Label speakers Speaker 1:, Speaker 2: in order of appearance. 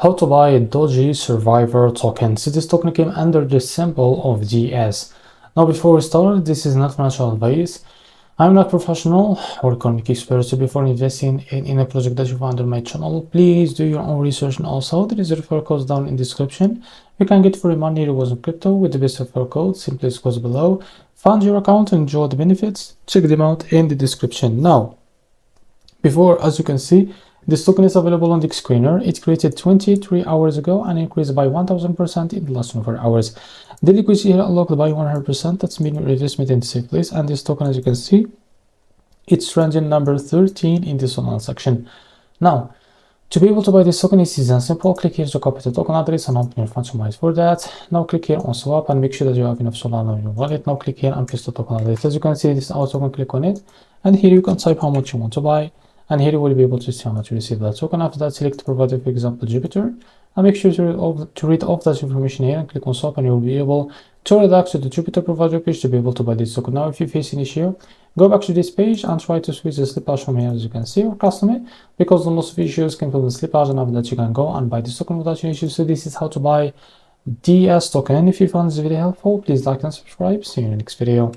Speaker 1: How to buy a DOGE survivor token. So this token came under the symbol of DS. Now before we start, this is not financial advice. I'm not professional or economic expert, so before investing in a project that you find on my channel, please do your own research. And also there is a referral code down in the description. You can get free money rewards in crypto with the best referral code. Simply goes below. Fund your account and enjoy the benefits. Check them out in the description. Now, as you can see, this token is available on the screener. It created 23 hours ago and increased by 1000% in the last 24 hours. The liquidity here unlocked by 100%. That's meaning investment in the safe place. And this token, as you can see, it's trending number 13 in this online section. Now, to be able to buy this token, it's easy and simple. Click here to copy the token address and open your funds for that. Now click here on swap and make sure that you have enough Solana in your wallet. Now click here and paste the token address. As you can see, this is our token. Click on it, and here you can type how much you want to buy. And here you will be able to see how much you receive that token. After that, select the provider, for example, Jupiter. And make sure to read off that information here and click on swap, and you will be able to redact to the Jupiter provider page to be able to buy this token. Now, if you face an issue, go back to this page and try to switch the slippage from here, as you can see, or custom it, because the most of issues can fill the slippage, and after that you can go and buy this token without any issues. So this is how to buy DS token. And if you found this video helpful, please like and subscribe. See you in the next video.